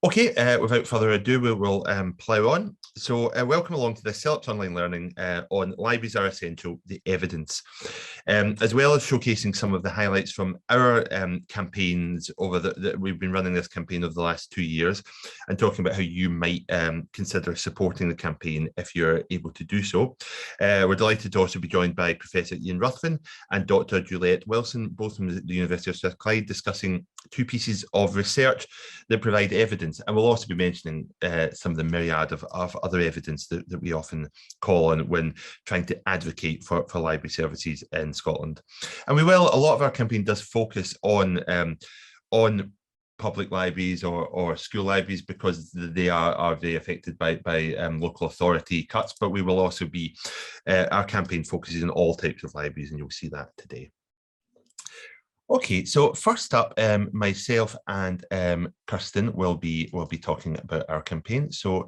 Okay, without further ado, we will plough on. So welcome along to this CILIP online learning on Libraries Are Essential, the evidence, as well as showcasing some of the highlights from our campaigns over we've been running this campaign over the last 2 years, and talking about how you might consider supporting the campaign if you're able to do so. We're delighted to also be joined by Professor Ian Ruthven and Dr. Juliette Wilson, both from the University of Strathclyde, discussing 2 pieces of research that provide evidence. And we'll also be mentioning some of the myriad of other evidence that we often call on when trying to advocate for library services in Scotland. And a lot of our campaign does focus on public libraries or school libraries because they are very affected by local authority cuts, but we will also be, our campaign focuses on all types of libraries, and you'll see that today. Okay, so first up, myself and Kirsten will be talking about our campaign. So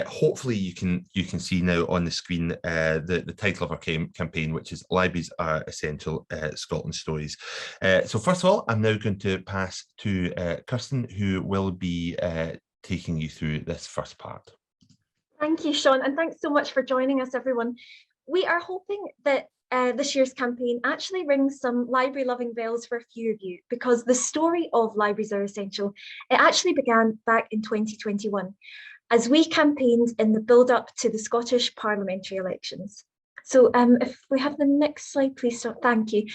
hopefully you can see now on the screen the title of our campaign, which is Libraries Are Essential, Scotland Stories. So first of all, I'm now going to pass to Kirsten, who will be taking you through this first part. Thank you, Sean, and thanks so much for joining us, everyone. We are hoping that this year's campaign actually rings some library-loving bells for a few of you, because the story of Libraries Are Essential, it actually began back in 2021, as we campaigned in the build-up to the Scottish parliamentary elections. So if we have the next slide, please, so thank you.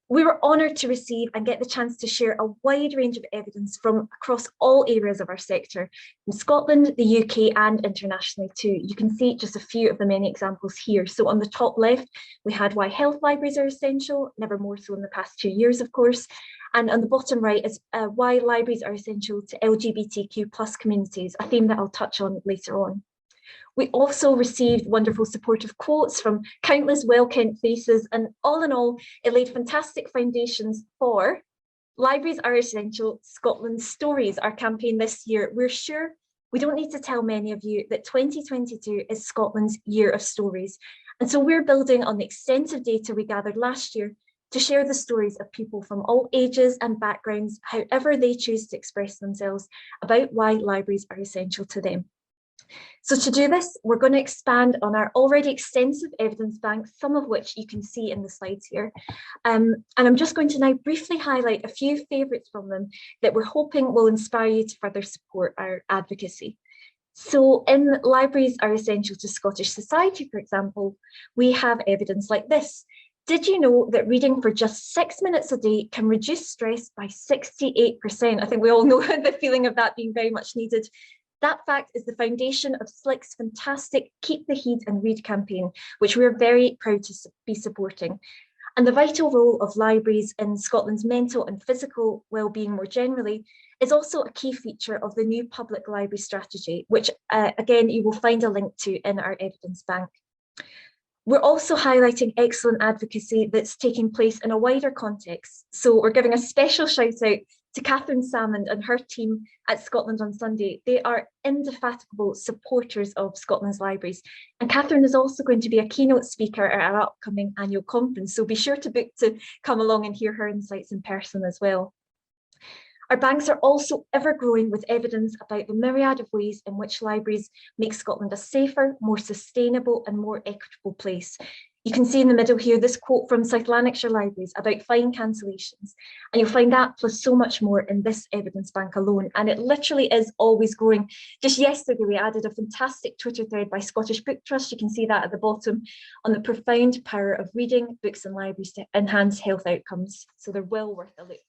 We were honoured to receive and get the chance to share a wide range of evidence from across all areas of our sector, in Scotland, the UK and internationally too. You can see just a few of the many examples here. So on the top left, we had why health libraries are essential, never more so in the past 2 years, of course. And on the bottom right is why libraries are essential to LGBTQ+ communities, a theme that I'll touch on later on. We also received wonderful supportive quotes from countless well-kent faces, and all in all, it laid fantastic foundations for Libraries Are Essential, Scotland's Stories, our campaign this year. We're sure we don't need to tell many of you that 2022 is Scotland's Year of Stories. And so we're building on the extensive data we gathered last year to share the stories of people from all ages and backgrounds, however they choose to express themselves, about why libraries are essential to them. So to do this, we're going to expand on our already extensive evidence bank, some of which you can see in the slides here. And I'm just going to now briefly highlight a few favourites from them that we're hoping will inspire you to further support our advocacy. So in Libraries Are Essential to Scottish Society, for example, we have evidence like this. Did you know that reading for just 6 minutes a day can reduce stress by 68%? I think we all know the feeling of that being very much needed. That fact is the foundation of SLIC's fantastic Keep the Heed and Read campaign, which we're very proud to be supporting. And the vital role of libraries in Scotland's mental and physical well-being more generally is also a key feature of the new public library strategy, which again, you will find a link to in our evidence bank. We're also highlighting excellent advocacy that's taking place in a wider context. So we're giving a special shout out to Catherine Salmond and her team at Scotland on Sunday. They are indefatigable supporters of Scotland's libraries. And Catherine is also going to be a keynote speaker at our upcoming annual conference. So be sure to book to come along and hear her insights in person as well. Our banks are also ever growing with evidence about the myriad of ways in which libraries make Scotland a safer, more sustainable and more equitable place. You can see in the middle here this quote from South Lanarkshire Libraries about fine cancellations, and you'll find that plus so much more in this evidence bank alone, and it literally is always growing. Just yesterday we added a fantastic Twitter thread by Scottish Book Trust, you can see that at the bottom, on the profound power of reading, books and libraries to enhance health outcomes, so they're well worth a look.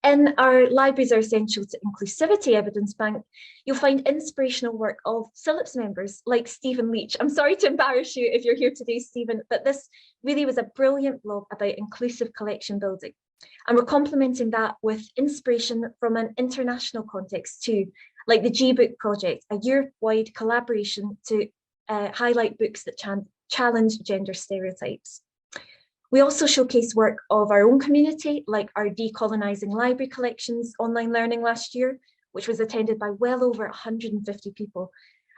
In our Libraries Are Essential to Inclusivity evidence bank, you'll find inspirational work of CILIP's members like Stephen Leach. I'm sorry to embarrass you if you're here today, Stephen, but this really was a brilliant blog about inclusive collection building. And we're complementing that with inspiration from an international context too, like the G-Book Project, a Europe-wide collaboration to highlight books that challenge gender stereotypes. We also showcase work of our own community, like our Decolonising Library Collections online learning last year, which was attended by well over 150 people.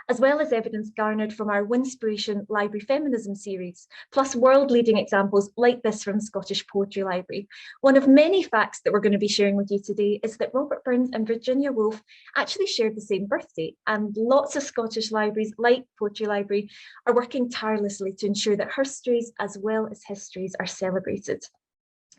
as well as evidence garnered from our Winspiration Library Feminism series, plus world-leading examples like this from Scottish Poetry Library. One of many facts that we're going to be sharing with you today is that Robert Burns and Virginia Woolf actually shared the same birthday, and lots of Scottish libraries, like Poetry Library, are working tirelessly to ensure that herstories as well as histories are celebrated.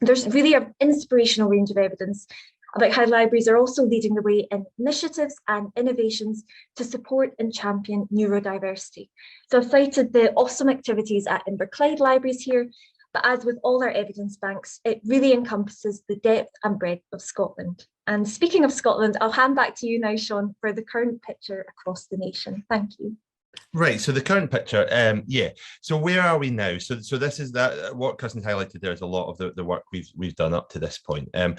There's really an inspirational range of evidence about how libraries are also leading the way in initiatives and innovations to support and champion neurodiversity. So I've cited the awesome activities at Inverclyde Libraries here, but as with all our evidence banks, it really encompasses the depth and breadth of Scotland. And speaking of Scotland, I'll hand back to you now, Sean, for the current picture across the nation. Thank you. Right, so the current picture, yeah. So where are we now? So this is that what Kirsten's highlighted there is a lot of the work we've done up to this point. And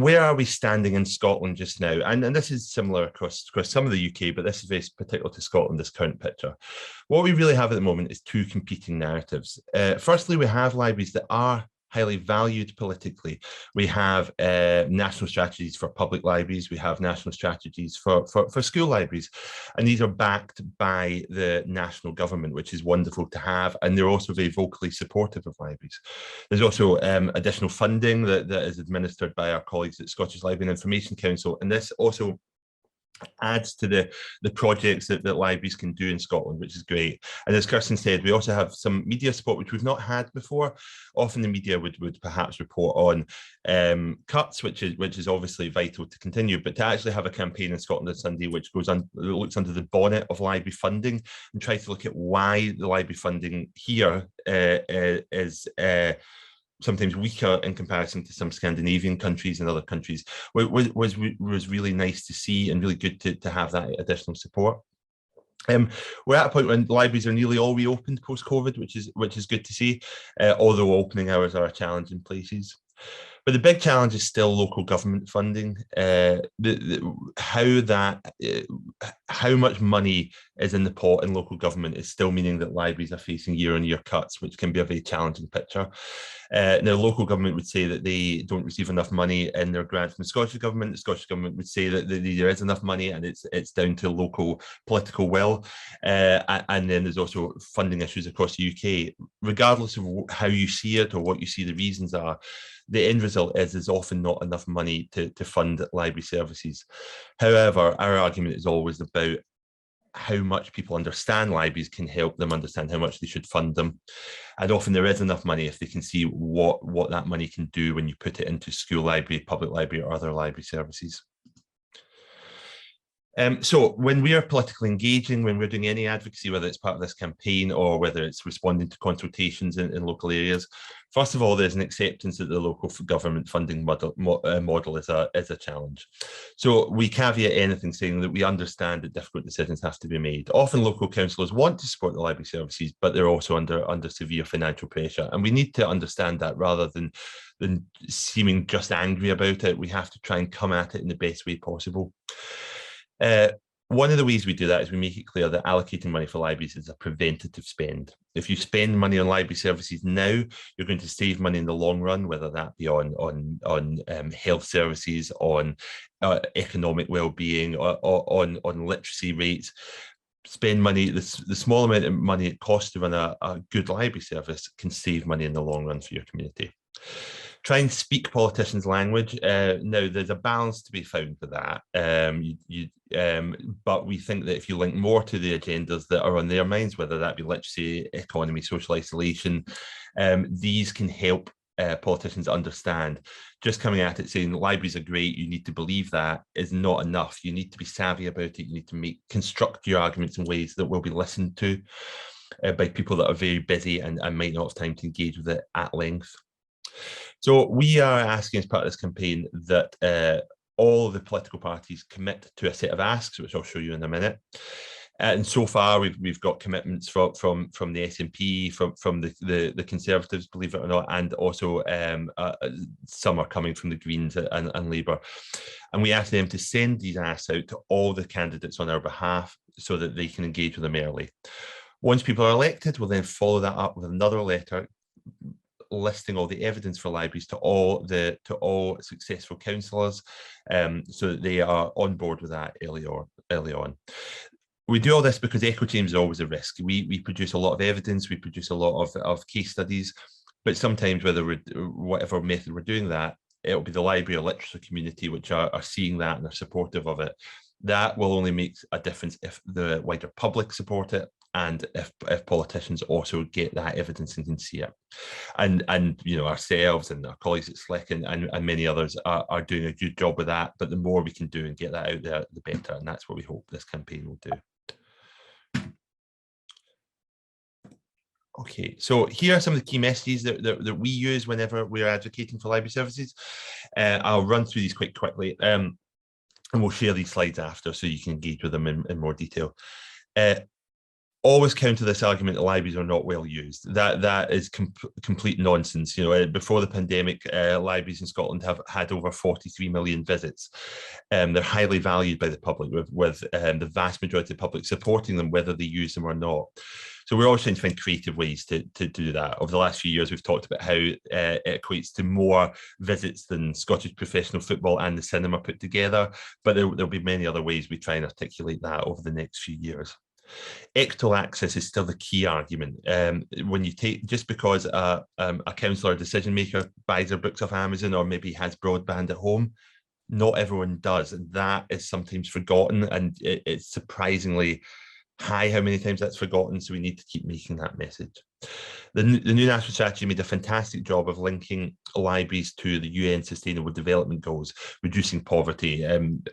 where are we standing in Scotland just now? And this is similar across some of the UK, but this is very particular to Scotland, this current picture. What we really have at the moment is two competing narratives. Firstly, we have libraries that are highly valued politically. We have national strategies for public libraries. We have national strategies for school libraries. And these are backed by the national government, which is wonderful to have. And they're also very vocally supportive of libraries. There's also additional funding that is administered by our colleagues at Scottish Library and Information Council. And this also adds to the projects that libraries can do in Scotland, which is great. And as Kirsten said, we also have some media support, which we've not had before. Often the media would perhaps report on cuts, which is obviously vital to continue, but to actually have a campaign in Scotland on Sunday, which looks under the bonnet of library funding and tries to look at why the library funding here is sometimes weaker in comparison to some Scandinavian countries and other countries, was really nice to see and really good to have that additional support. We're at a point when libraries are nearly all reopened post-COVID, which is good to see, although opening hours are a challenge in places. But the big challenge is still local government funding. How much money is in the pot in local government is still meaning that libraries are facing year-on-year cuts, which can be a very challenging picture. Now, local government would say that they don't receive enough money in their grants from the Scottish government. The Scottish government would say that there is enough money and it's down to local political will. And then there's also funding issues across the UK. Regardless of how you see it or what you see the reasons are, the end result is often not enough money to fund library services. However, our argument is always about how much people understand libraries can help them understand how much they should fund them. And often there is enough money if they can see what that money can do when you put it into school library, public library, or other library services. So when we are politically engaging, when we're doing any advocacy, whether it's part of this campaign or whether it's responding to consultations in local areas, first of all, there's an acceptance that the local government funding model is a challenge. So we caveat anything saying that we understand that difficult decisions have to be made. Often local councillors want to support the library services, but they're also under severe financial pressure. And we need to understand that rather than seeming just angry about it. We have to try and come at it in the best way possible. One of the ways we do that is we make it clear that allocating money for libraries is a preventative spend. If you spend money on library services now, you're going to save money in the long run, whether that be on health services, on economic well-being, on literacy rates. Spend money, the small amount of money it costs to run a good library service can save money in the long run for your community. Try and speak politicians' language. Now, there's a balance to be found for that. But we think that if you link more to the agendas that are on their minds, whether that be literacy, economy, social isolation, these can help politicians understand. Just coming at it saying libraries are great, you need to believe that, is not enough. You need to be savvy about it. You need to construct your arguments in ways that will be listened to by people that are very busy and might not have time to engage with it at length. So we are asking as part of this campaign that all the political parties commit to a set of asks, which I'll show you in a minute. And so far, we've got commitments from the SNP, from the Conservatives, believe it or not, and also some are coming from the Greens and Labour. And we ask them to send these asks out to all the candidates on our behalf so that they can engage with them early. Once people are elected, we'll then follow that up with another letter listing all the evidence for libraries to all successful councillors, so that they are on board with that early on. We do all this because echo chambers are always a risk. We produce a lot of evidence, we produce a lot of case studies, but sometimes whatever method we're doing that, it'll be the library or literature community which are seeing that and are supportive of it. That will only make a difference if the wider public support it, and if politicians also get that evidence and can see it. And ourselves and our colleagues at SLIC and many others are doing a good job with that, but the more we can do and get that out there, the better, and that's what we hope this campaign will do. Okay, so here are some of the key messages that we use whenever we're advocating for library services. I'll run through these quite quickly, and we'll share these slides after so you can engage with them in more detail. Always counter this argument that libraries are not well used. That is complete nonsense. Before the pandemic, libraries in Scotland have had over 43 million visits. They're highly valued by the public, with the vast majority of the public supporting them, whether they use them or not. So we're always trying to find creative ways to do that. Over the last few years, we've talked about how it equates to more visits than Scottish professional football and the cinema put together, but there'll be many other ways we try and articulate that over the next few years. Equitable access is still the key argument. When you take, just because a councillor or decision maker buys their books off Amazon or maybe has broadband at home, not everyone does, and that is sometimes forgotten, and it's surprisingly high how many times that's forgotten, so we need to keep making that message. The new national strategy made a fantastic job of linking libraries to the UN Sustainable Development Goals, reducing poverty,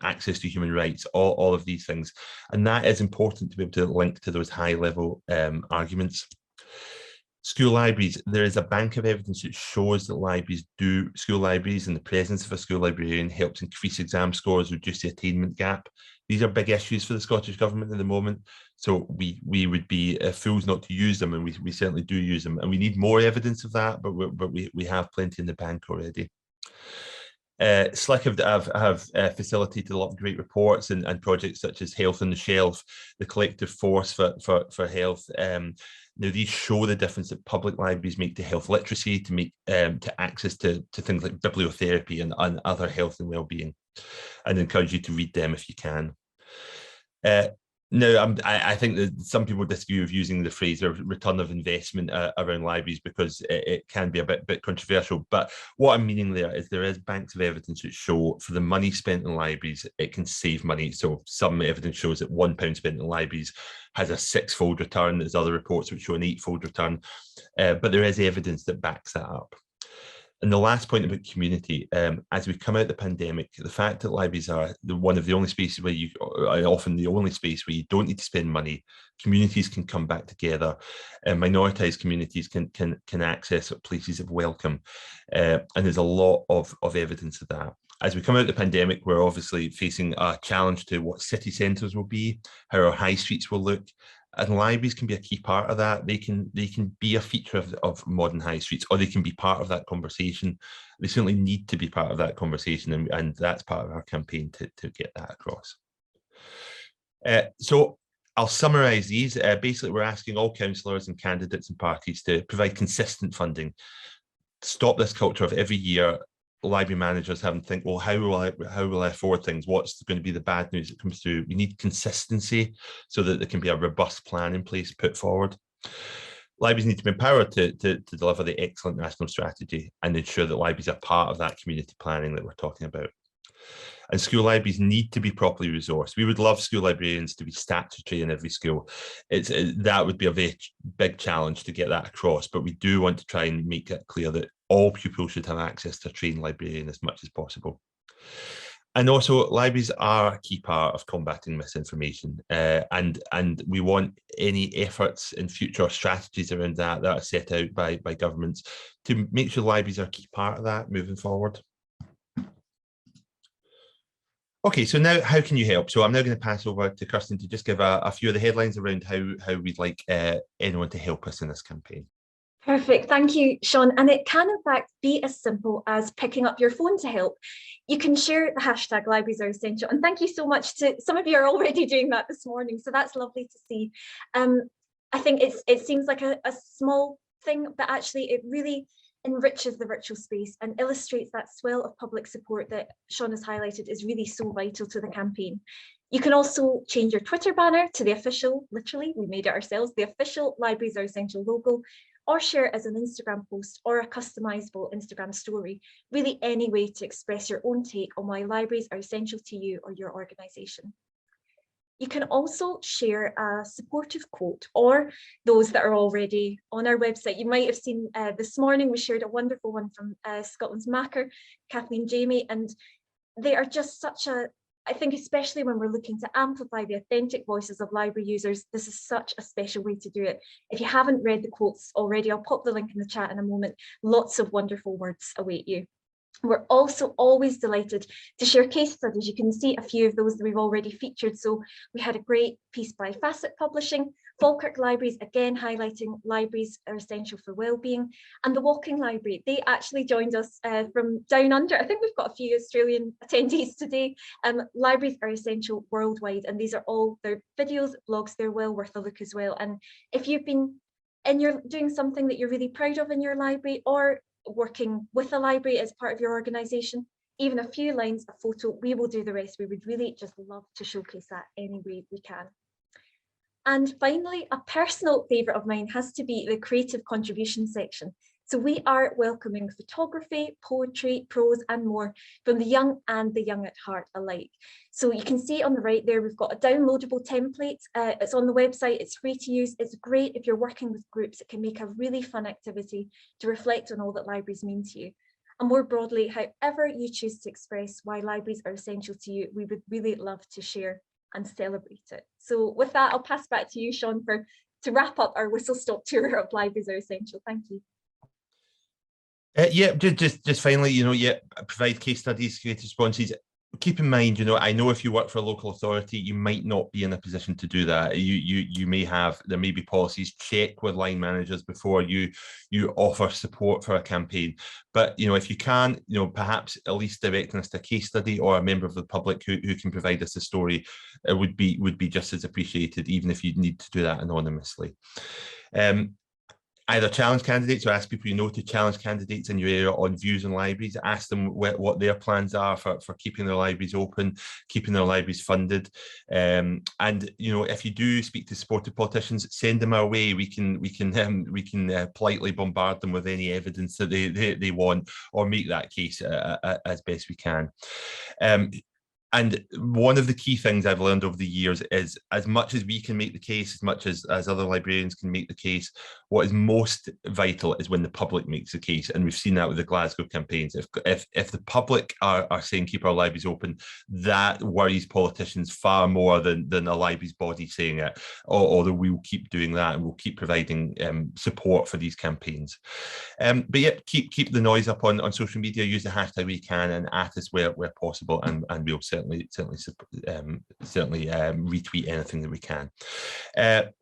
access to human rights, all of these things. And that is important to be able to link to those high-level arguments. School libraries, there is a bank of evidence that shows that school libraries and the presence of a school librarian helps increase exam scores, reduce the attainment gap. These are big issues for the Scottish Government at the moment. So we would be fools not to use them, and we certainly do use them. And we need more evidence of that, but we have plenty in the bank already. SLIC have facilitated a lot of great reports and projects such as Health on the Shelf, the collective force for health. Now, these show the difference that public libraries make to health literacy, to access to things like bibliotherapy and other health and wellbeing, and encourage you to read them if you can. Now, I think that some people disagree with using the phrase return of investment around libraries because it can be a bit controversial. But what I'm meaning there is banks of evidence that show for the money spent in libraries, it can save money. So some evidence shows that £1 spent in libraries has a 6-fold return. There's other reports which show an 8-fold return. But there is evidence that backs that up. And the last point about community, as we come out of the pandemic, the fact that libraries are one of the only spaces where often the only space where you don't need to spend money, communities can come back together, and minoritized communities can access places of welcome. And there's a lot of evidence of that. As we come out of the pandemic, we're obviously facing a challenge to what city centres will be, how our high streets will look. And libraries can be a key part of that. They can be a feature of modern high streets, or they can be part of that conversation. They certainly need to be part of that conversation, and that's part of our campaign to get that across. So I'll summarise these. Basically, we're asking all councillors and candidates and parties to provide consistent funding. Stop this culture of every year library managers having to think, well, how will I afford things? What's going to be the bad news that comes through? We need consistency so that there can be a robust plan in place put forward. Libraries need to be empowered to deliver the excellent national strategy and ensure that libraries are part of that community planning that we're talking about. And school libraries need to be properly resourced. We would love school librarians to be statutory in every school. That would be a very big challenge to get that across, but we do want to try and make it clear that all pupils should have access to a trained librarian as much as possible. And also, libraries are a key part of combating misinformation, and we want any efforts in future strategies around that are set out by governments to make sure libraries are a key part of that moving forward. Okay, so now how can you help? So I'm now going to pass over to Kirsten to just give a few of the headlines around how we'd like anyone to help us in this campaign. Perfect, thank you, Sean. And it can in fact be as simple as picking up your phone to help. You can share the hashtag LibrariesAreEssential, and thank you so much to some of you are already doing that this morning, so that's lovely to see. I think it seems like a small thing, but actually it really enriches the virtual space and illustrates that swell of public support that Sean has highlighted is really so vital to the campaign. You can also change your Twitter banner to the official, literally, we made it ourselves, the official Libraries Are Essential logo, or share it as an Instagram post or a customizable Instagram story, really any way to express your own take on why libraries are essential to you or your organisation. You can also share a supportive quote or those that are already on our website. You might have seen this morning, we shared a wonderful one from Scotland's Macker, Kathleen Jamie, and they are just such a, I think especially when we're looking to amplify the authentic voices of library users, this is such a special way to do it. If you haven't read the quotes already, I'll pop the link in the chat in a moment. Lots of wonderful words await you. We're also always delighted to share case studies. You can see a few of those that we've already featured. So we had a great piece by Facet Publishing, Falkirk Libraries, again highlighting libraries are essential for wellbeing, and the Walking Library. They actually joined us from down under. I think we've got a few Australian attendees today. Libraries are essential worldwide, and these are all their videos, blogs. They're well worth a look as well. And if you've been and you're doing something that you're really proud of in your library, or working with a library as part of your organisation, even a few lines, a photo, we will do the rest. We would really just love to showcase that any way we can. And finally, a personal favourite of mine has to be the creative contribution section. So we are welcoming photography, poetry, prose and more from the young and the young at heart alike. So you can see on the right there, we've got a downloadable template. It's on the website, it's free to use. It's great if you're working with groups. It can make a really fun activity to reflect on all that libraries mean to you. And more broadly, however you choose to express why libraries are essential to you, we would really love to share and celebrate it. So with that, I'll pass back to you, Sean, to wrap up our whistle-stop tour of Libraries Are Essential. Thank you. Yeah, just finally, provide case studies, creative responses. Keep in mind, I know if you work for a local authority, you might not be in a position to do that. There may be policies. Check with line managers before you offer support for a campaign. But if you can, perhaps at least directing us to a case study or a member of the public who can provide us a story would be just as appreciated, even if you need to do that anonymously. Either challenge candidates or ask people to challenge candidates in your area on views on libraries. Ask them what their plans are for keeping their libraries open, keeping their libraries funded. And if you do speak to supportive politicians, send them our way. We can politely bombard them with any evidence that they want, or make that case as best we can. And one of the key things I've learned over the years is, as much as we can make the case, as much as other librarians can make the case, what is most vital is when the public makes the case. And we've seen that with the Glasgow campaigns. If the public are saying keep our libraries open, that worries politicians far more than a libraries body saying it, although we will keep doing that and we'll keep providing support for these campaigns. But yeah, keep the noise up on social media, use the hashtag we can, and at us where possible, and we'll certainly retweet anything that we can.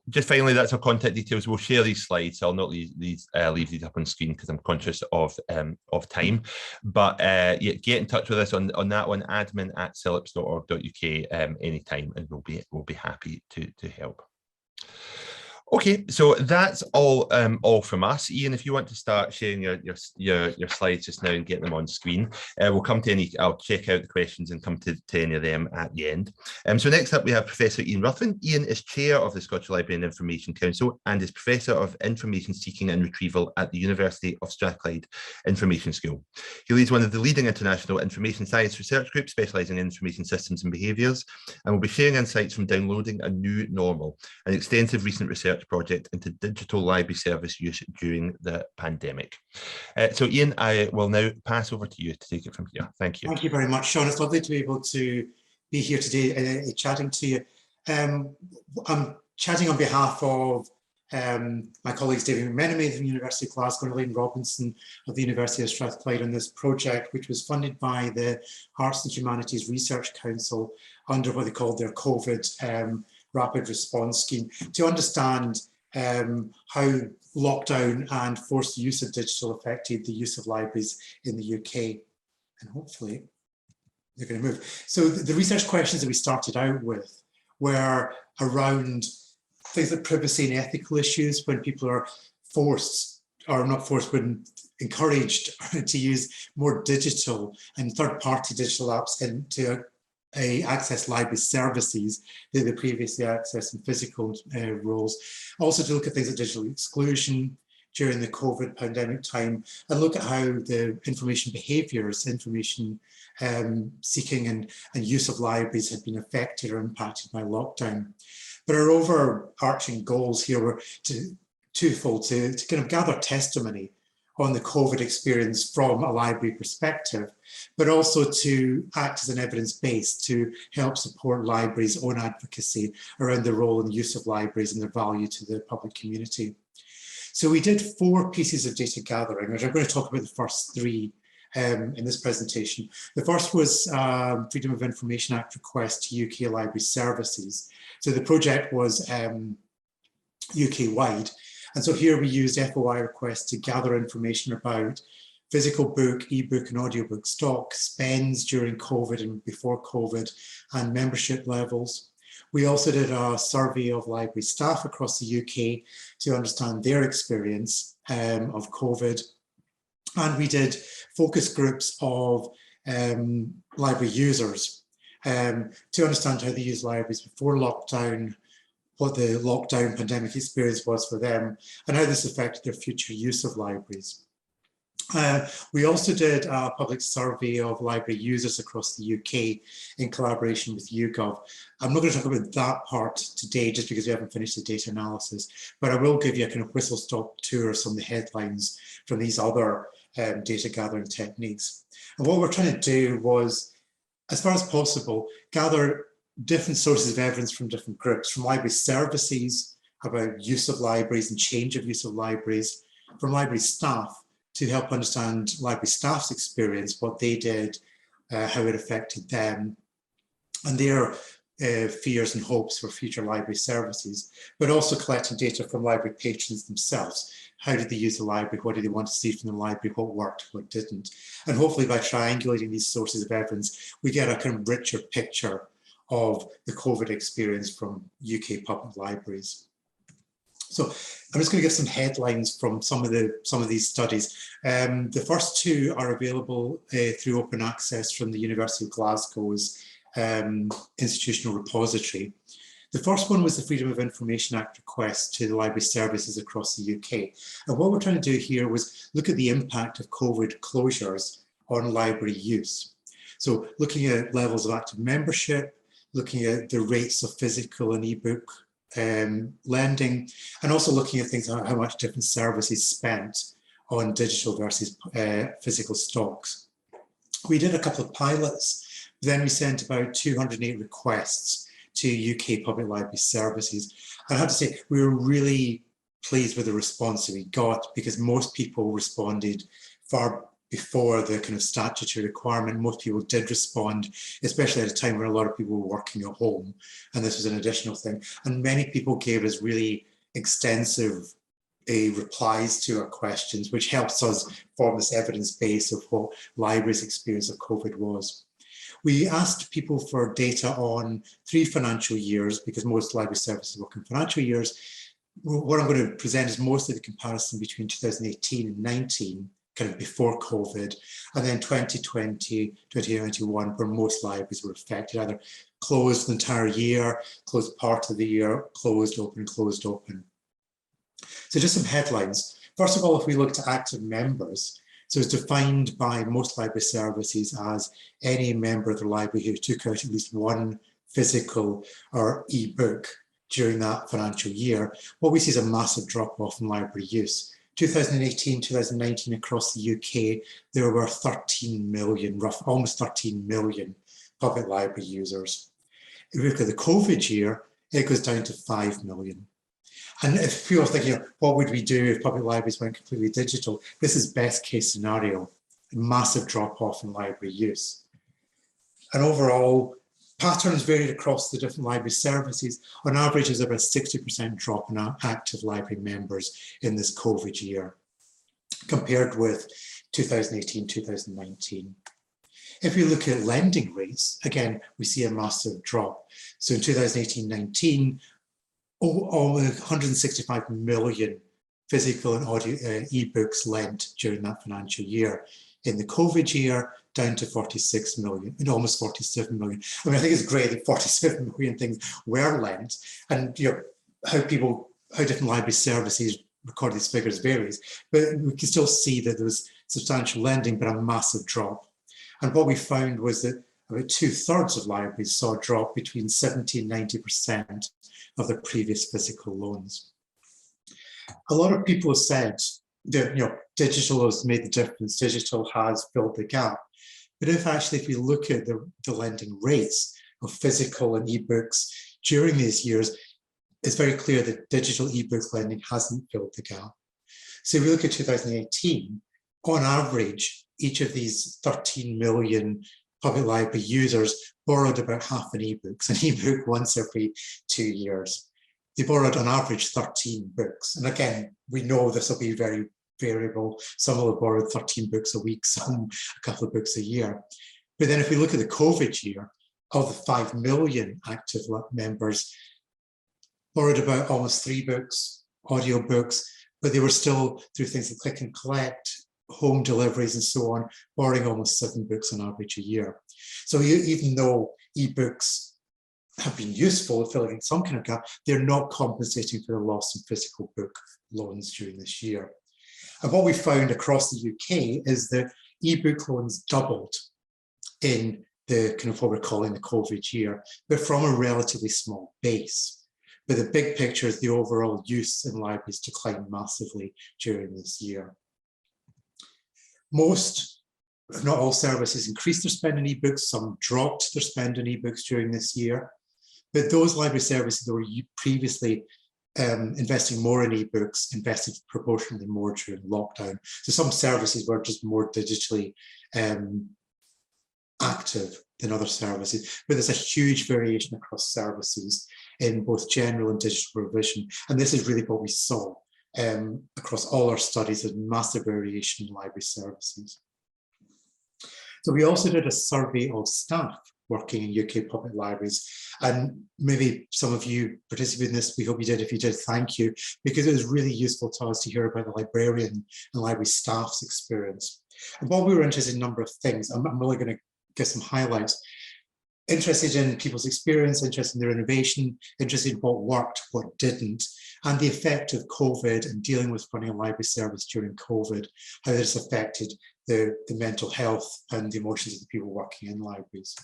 Just finally, that's our contact details. We'll share these slides. So I'll not leave these up on screen because I'm conscious of time. But yeah, get in touch with us on that one, admin@cilips.org.uk anytime, and we'll be happy to help. Okay, so that's all from us. Ian, if you want to start sharing your slides just now and get them on screen, we'll come to any. I'll check out the questions and come to any of them at the end. So next up, we have Professor Ian Ruthven. Ian is chair of the Scottish Library and Information Council and is Professor of Information Seeking and Retrieval at the University of Strathclyde Information School. He leads one of the leading international information science research groups specialising in information systems and behaviours, and will be sharing insights from Downloading a New Normal, an extensive recent research project into digital library service use during the pandemic. So Ian, I will now pass over to you to take it from here. Thank you. Thank you very much, Sean. It's lovely to be able to be here today chatting to you. I'm chatting on behalf of my colleagues David McMenemy from the University of Glasgow and Elaine Robinson of the University of Strathclyde on this project, which was funded by the Arts and Humanities Research Council under what they called their COVID rapid response scheme, to understand how lockdown and forced use of digital affected the use of libraries in the UK. And hopefully they're going to move. So the research questions that we started out with were around things like privacy and ethical issues when people are forced, or not forced, but encouraged to use more digital and third-party digital apps to access library services that they previously accessed in physical roles. Also to look at things like digital exclusion during the COVID pandemic time, and look at how the information behaviours, information seeking and use of libraries had been affected or impacted by lockdown. But our overarching goals here were twofold, to kind of gather testimony on the COVID experience from a library perspective, but also to act as an evidence base to help support libraries' own advocacy around the role and use of libraries and their value to the public community. So we did 4 pieces of data gathering, which I'm going to talk about the first 3 in this presentation. The first was Freedom of Information Act request to UK library services. So the project was UK-wide. And so here we used FOI requests to gather information about physical book, ebook and audiobook stock, spends during COVID and before COVID, and membership levels. We also did a survey of library staff across the UK to understand their experience of COVID. And we did focus groups of library users to understand how they use libraries before lockdown, what the lockdown pandemic experience was for them, and how this affected their future use of libraries. We also did a public survey of library users across the UK in collaboration with YouGov. I'm not going to talk about that part today just because we haven't finished the data analysis, but I will give you a kind of whistle-stop tour of some of the headlines from these other data gathering techniques. And what we're trying to do was, as far as possible, gather different sources of evidence from different groups, from library services about use of libraries and change of use of libraries, from library staff to help understand library staff's experience, what they did, how it affected them, and their fears and hopes for future library services, but also collecting data from library patrons themselves. How did they use the library? What did they want to see from the library? What worked, what didn't? And hopefully by triangulating these sources of evidence, we get a kind of richer picture of the COVID experience from UK public libraries. So I'm just going to give some headlines from some of these studies. The first 2 are available through open access from the University of Glasgow's institutional repository. The first one was the Freedom of Information Act request to the library services across the UK. And what we're trying to do here was look at the impact of COVID closures on library use. So looking at levels of active membership, looking at the rates of physical and ebook lending, and also looking at things like how much different services spent on digital versus physical stocks. We did a couple of pilots, then we sent about 208 requests to UK public library services. I have to say, we were really pleased with the response that we got, because most people responded far before the kind of statutory requirement. Most people did respond, especially at a time when a lot of people were working at home, and this was an additional thing. And many people gave us really extensive replies to our questions, which helps us form this evidence base of what libraries' experience of COVID was. We asked people for data on 3 financial years, because most library services work in financial years. What I'm going to present is mostly the comparison between 2018 and 19, kind of before COVID, and then 2020, 2021, where most libraries were affected, either closed the entire year, closed part of the year, closed open, closed open. So just some headlines. First of all, if we look at active members, so it's defined by most library services as any member of the library who took out at least 1 physical or e-book during that financial year. What we see is a massive drop-off in library use. 2018, 2019 across the UK, there were 13 million, almost 13 million public library users. If we look at the COVID year, it goes down to 5 million. And if people are thinking, what would we do if public libraries went completely digital? This is best case scenario, a massive drop off in library use. And overall, patterns varied across the different library services. On average, there's about a 60% drop in active library members in this COVID year, compared with 2018, 2019. If we look at lending rates, again, we see a massive drop. So in 2018-19, over 165 million physical and audio ebooks lent during that financial year. in the COVID year down to 46 million, and almost 47 million. I mean, I think it's great that 47 million things were lent, and how different library services record these figures varies, but we can still see that there was substantial lending, but a massive drop. And what we found was that about 2/3 of libraries saw a drop between 70 and 90% of their previous physical loans. A lot of people have said that digital has made the difference, digital has filled the gap. But if we look at the lending rates of physical and ebooks during these years, it's very clear that digital ebook lending hasn't filled the gap. So if we look at 2018, on average, each of these 13 million public library users borrowed about half an ebook once every 2 years. They borrowed on average 13 books. And again, we know this will be very variable. Some will have borrowed 13 books a week, some a couple of books a year. But then if we look at the COVID year, of the 5 million active members, borrowed about almost 3 books, audio books, but they were still, through things like click and collect, home deliveries and so on, borrowing almost 7 books on average a year. So even though ebooks have been useful at filling in some kind of gap, they're not compensating for the loss in physical book loans during this year. And what we found across the UK is that ebook loans doubled in the kind of what we're calling the COVID year, but from a relatively small base. But the big picture is the overall use in libraries declined massively during this year. Most, if not all, services increased their spend on ebooks. Some dropped their spend on ebooks during this year. But those library services that were previously investing more in ebooks invested proportionally more during lockdown. So some services were just more digitally active than other services, but there's a huge variation across services in both general and digital provision. And this is really what we saw across all our studies, a massive variation in library services. So we also did a survey of staff working in UK public libraries. And maybe some of you participated in this. We hope you did. If you did, thank you, because it was really useful to us to hear about the librarian and library staff's experience. And while we were interested in a number of things, I'm really going to give some highlights. Interested in people's experience, interested in their innovation, interested in what worked, what didn't, and the effect of COVID and dealing with running a library service during COVID, how this affected the mental health and the emotions of the people working in libraries.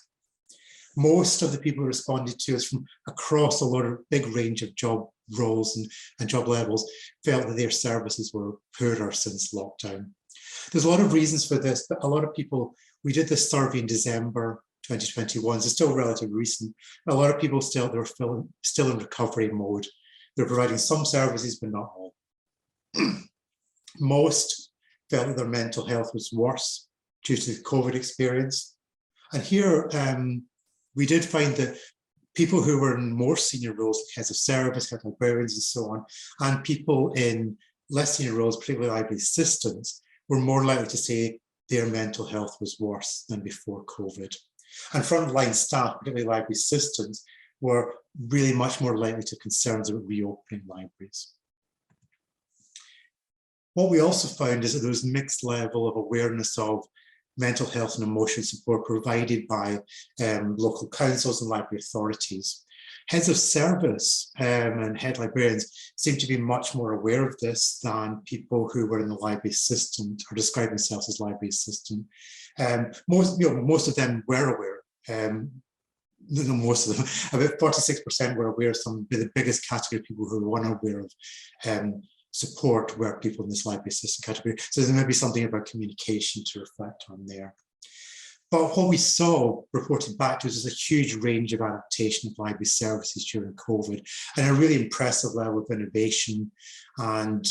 Most of the people who responded to us from across a lot of big range of job roles and job levels felt that their services were poorer since lockdown. There's a lot of reasons for this, but a lot of people, we did this survey in December 2021, so it's still relatively recent. A lot of people still in recovery mode. They're providing some services, but not all. Most felt that their mental health was worse due to the COVID experience. And here, we did find that people who were in more senior roles, like heads of service, head librarians and so on, and people in less senior roles, particularly library assistants, were more likely to say their mental health was worse than before COVID. And frontline staff, particularly library assistants, were really much more likely to have concerns about reopening libraries. What we also found is that there was mixed level of awareness of mental health and emotional support provided by local councils and library authorities. Heads of service and head librarians seem to be much more aware of this than people who were in the library assistant or describe themselves as library assistant. Most of them were aware. Most of them, about 46% were aware. Some of the biggest category of people who were unaware of support were people in this library assistant category. So there may be something about communication to reflect on there. But what we saw reported back to us is a huge range of adaptation of library services during COVID and a really impressive level of innovation and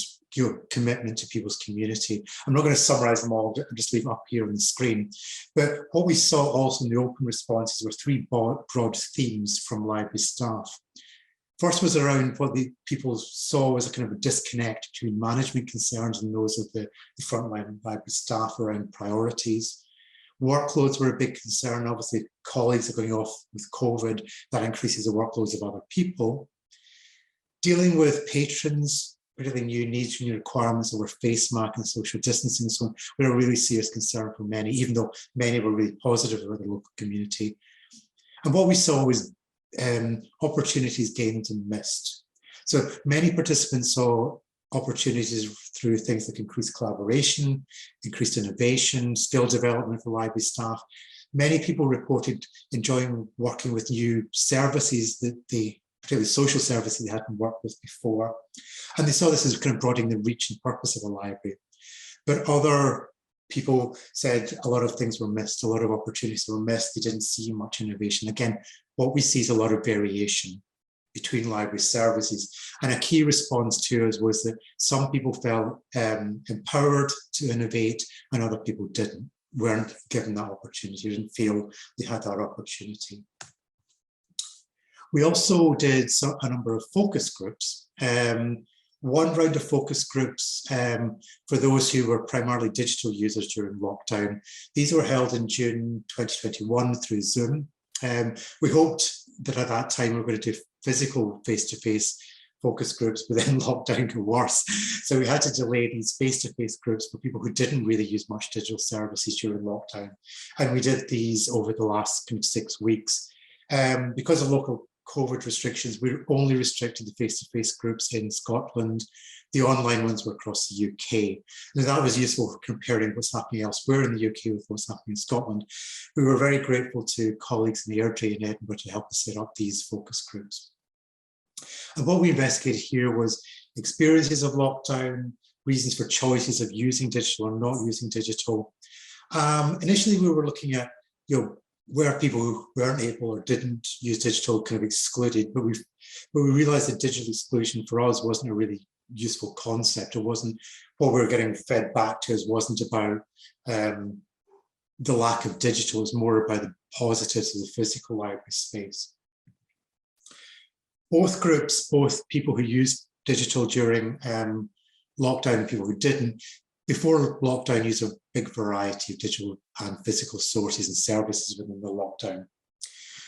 commitment to people's community. I'm not going to summarize them all, I'll just leave it up here on the screen. But what we saw also in the open responses were 3 broad themes from library staff. First was around what the people saw as a kind of a disconnect between management concerns and those of the frontline library staff around priorities. Workloads were a big concern. Obviously, colleagues are going off with COVID. That increases the workloads of other people. Dealing with patrons really new needs, new requirements over face mask and social distancing and so on, were a really serious concern for many, even though many were really positive about the local community. And what we saw was opportunities gained and missed. So many participants saw opportunities through things like increased collaboration, increased innovation, skill development for library staff. Many people reported enjoying working with new services that particularly social services they hadn't worked with before. And they saw this as kind of broadening the reach and purpose of a library. But other people said a lot of things were missed, a lot of opportunities were missed, they didn't see much innovation. Again, what we see is a lot of variation between library services. And a key response to us was that some people felt empowered to innovate and other people weren't given that opportunity, didn't feel they had that opportunity. We also did a number of focus groups. One round of focus groups for those who were primarily digital users during lockdown. These were held in June 2021 through Zoom. We hoped that at that time we were going to do physical face-to-face focus groups, but then lockdown got worse. So we had to delay these face-to-face groups for people who didn't really use much digital services during lockdown. And we did these over the last 6 weeks. Because of local COVID restrictions, we only restricted the face-to-face groups in Scotland. The online ones were across the UK. And that was useful for comparing what's happening elsewhere in the UK with what's happening in Scotland. We were very grateful to colleagues in the Airdrie in Edinburgh to help us set up these focus groups. And what we investigated here was experiences of lockdown, reasons for choices of using digital or not using digital. Initially, we were looking at, where people who weren't able or didn't use digital kind of excluded, but we realized that digital exclusion for us wasn't a really useful concept. It wasn't what we were getting fed back to us, wasn't about the lack of digital, it was more about the positives of the physical library space. Both groups, both people who used digital during lockdown and people who didn't, before lockdown, used a big variety of digital and physical sources and services within the lockdown.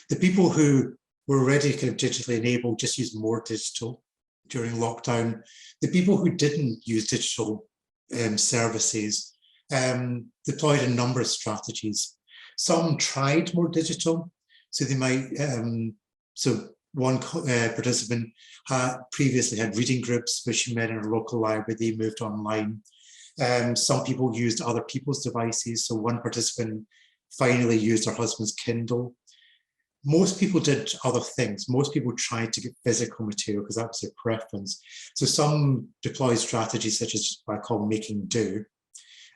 The people who were already kind of digitally enabled just used more digital during lockdown. The people who didn't use digital services deployed a number of strategies. Some tried more digital, so they might, one participant previously had reading groups which she met in her local library, they moved online. Some people used other people's devices. So one participant finally used her husband's Kindle. Most people did other things. Most people tried to get physical material because that was their preference. So some deployed strategies such as what I call making do.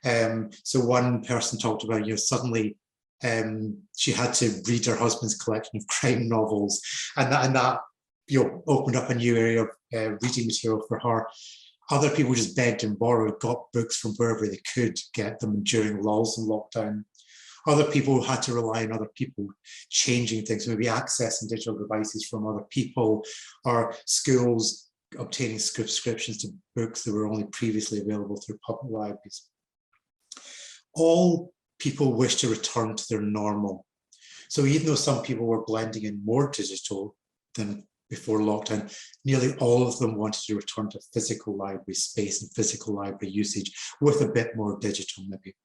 So one person talked about, suddenly she had to read her husband's collection of crime novels, and that opened up a new area of reading material for her. Other people just begged and borrowed, got books from wherever they could get them during lulls and lockdown. Other people had to rely on other people changing things, maybe accessing digital devices from other people, or schools obtaining subscriptions to books that were only previously available through public libraries. All people wish to return to their normal. So even though some people were blending in more digital than before lockdown, nearly all of them wanted to return to physical library space and physical library usage with a bit more digital maybe.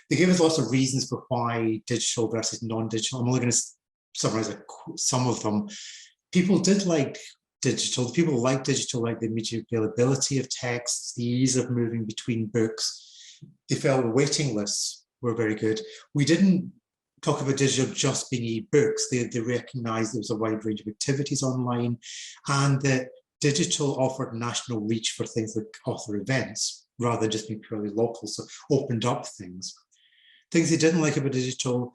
They gave us lots of reasons for why digital versus non-digital. I'm only going to summarize some of them. People did like digital. People like digital, like the immediate availability of texts, the ease of moving between books. They felt the waiting lists were very good. We didn't talk about digital just being e-books. They recognized there was a wide range of activities online, and that digital offered national reach for things like author events rather than just being purely local, so opened up things. Things they didn't like about digital,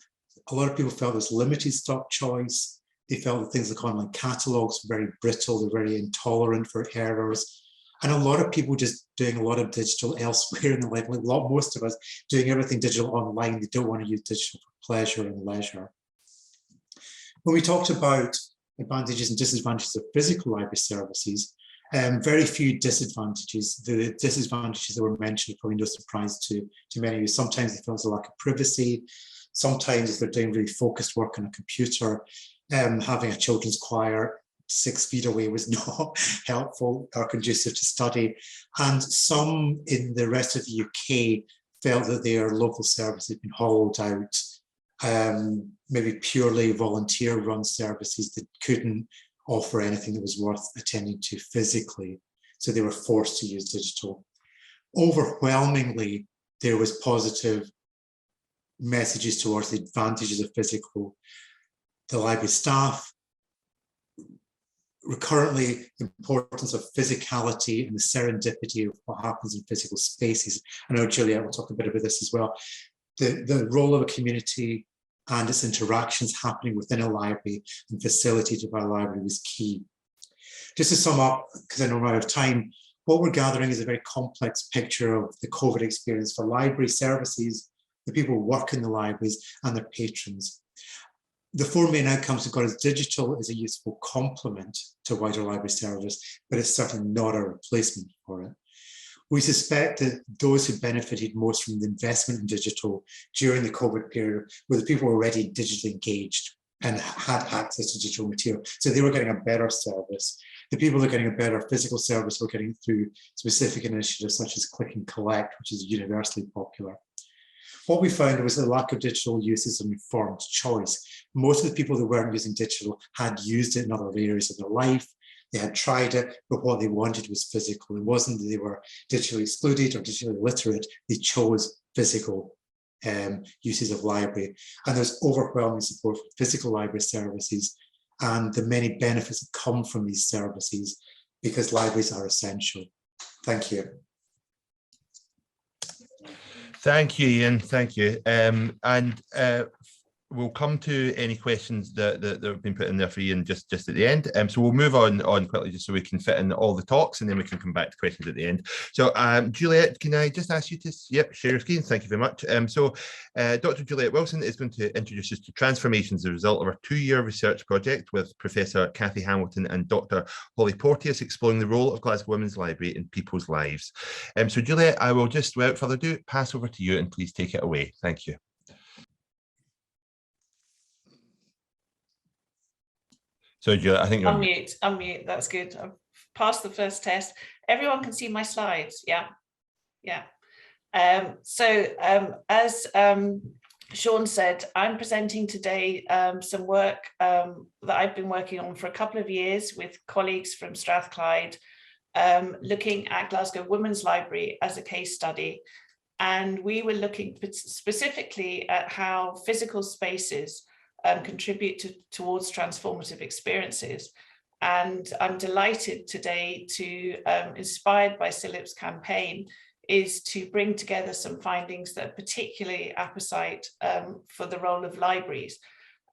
a lot of people felt there's limited stock choice. They felt that things like online catalogues were very brittle, they're very intolerant for errors. And a lot of people just doing a lot of digital elsewhere in their life, like most of us doing everything digital online. They don't want to use digital for pleasure and leisure. When we talked about advantages and disadvantages of physical library services, very few disadvantages. The disadvantages that were mentioned are probably no surprise to many of you. Sometimes they feel there's a lack of privacy. Sometimes if they're doing really focused work on a computer, having a children's choir 6 feet away was not helpful or conducive to study. And some in the rest of the UK felt that their local service had been hollowed out, maybe purely volunteer-run services that couldn't offer anything that was worth attending to physically. So they were forced to use digital. Overwhelmingly, there was positive messages towards the advantages of physical. The library staff, recurrently, importance of physicality and the serendipity of what happens in physical spaces. I know Juliette will talk a bit about this as well. The role of a community and its interactions happening within a library and facilitated by a library was key. Just to sum up, because I know we're out of time, what we're gathering is a very complex picture of the COVID experience for library services, the people who work in the libraries, and their patrons. The 4 main outcomes we've got is digital is a useful complement to wider library service, but it's certainly not a replacement for it. We suspect that those who benefited most from the investment in digital during the COVID period were the people already digitally engaged and had access to digital material. So they were getting a better service. The people that are getting a better physical service were getting through specific initiatives such as Click and Collect, which is universally popular. What we found was the lack of digital use is an informed choice. Most of the people that weren't using digital had used it in other areas of their life. They had tried it, but what they wanted was physical. It wasn't that they were digitally excluded or digitally illiterate. They chose physical uses of library. And there's overwhelming support for physical library services and the many benefits that come from these services because libraries are essential. Thank you. Thank you, Ian. Thank you. We'll come to any questions that have been put in there for Ian just at the end. So we'll move on quickly just so we can fit in all the talks and then we can come back to questions at the end. So Juliette, can I just ask you to share your screen? Thank you very much. Dr. Juliette Wilson is going to introduce us to Transformations, the result of our 2-year research project with Professor Cathy Hamilton and Dr. Holly Porteous, exploring the role of Glasgow Women's Library in people's lives. So Juliette, I will just, without further ado, pass over to you and please take it away. Thank you. So I think you're unmute, that's good. I've passed the first test. Everyone can see my slides, yeah. As Sean said, I'm presenting today some work that I've been working on for a couple of years with colleagues from Strathclyde, looking at Glasgow Women's Library as a case study. And we were looking specifically at how physical spaces contribute towards transformative experiences. And I'm delighted today to, inspired by CILIP's campaign, is to bring together some findings that are particularly apposite for the role of libraries.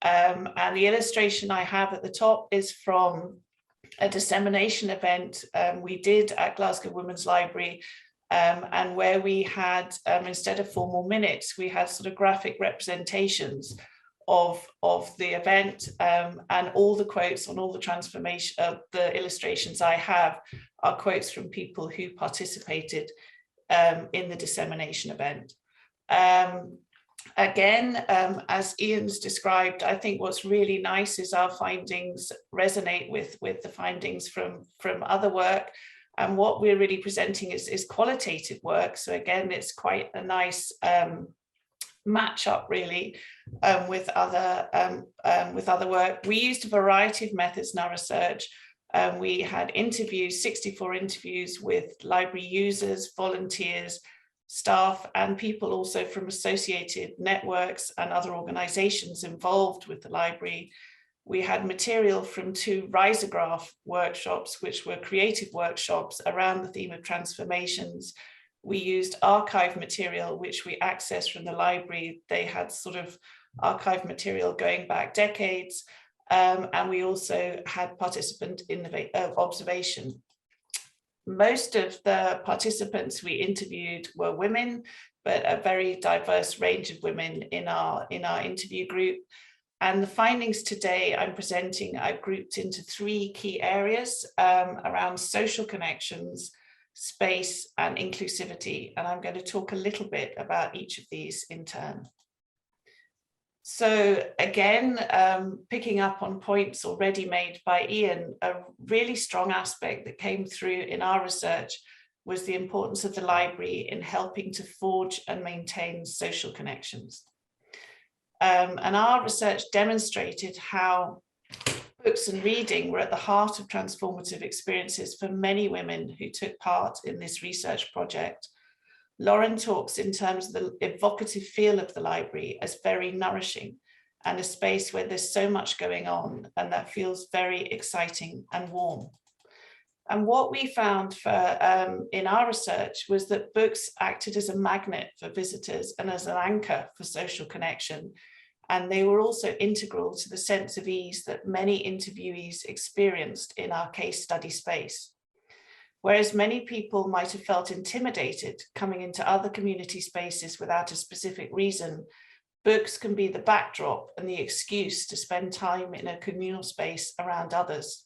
And the illustration I have at the top is from a dissemination event we did at Glasgow Women's Library, and where we had, instead of formal minutes, we had sort of graphic representations of the event, and all the quotes on all the the illustrations I have are quotes from people who participated in the dissemination event. Again, as Ian's described, I think what's really nice is our findings resonate with the findings from other work, and what we're really presenting is qualitative work. So again, it's quite a nice match up really with other work. We used a variety of methods in our research. We had 64 interviews with library users, volunteers, staff, and people also from associated networks and other organizations involved with the library. We had material from 2 risograph workshops, which were creative workshops around the theme of transformations. We used archive material, which we accessed from the library. They had sort of archive material going back decades. And we also had participant observation. Most of the participants we interviewed were women, but a very diverse range of women in our interview group. And the findings today I'm presenting are grouped into 3 key areas around social connections, space, and inclusivity. And I'm going to talk a little bit about each of these in turn. So again, picking up on points already made by Ian, a really strong aspect that came through in our research was the importance of the library in helping to forge and maintain social connections. And our research demonstrated how books and reading were at the heart of transformative experiences for many women who took part in this research project. Lauren talks in terms of the evocative feel of the library as very nourishing and a space where there's so much going on and that feels very exciting and warm. And what we found in our research was that books acted as a magnet for visitors and as an anchor for social connection. And they were also integral to the sense of ease that many interviewees experienced in our case study space. Whereas many people might have felt intimidated coming into other community spaces without a specific reason, books can be the backdrop and the excuse to spend time in a communal space around others.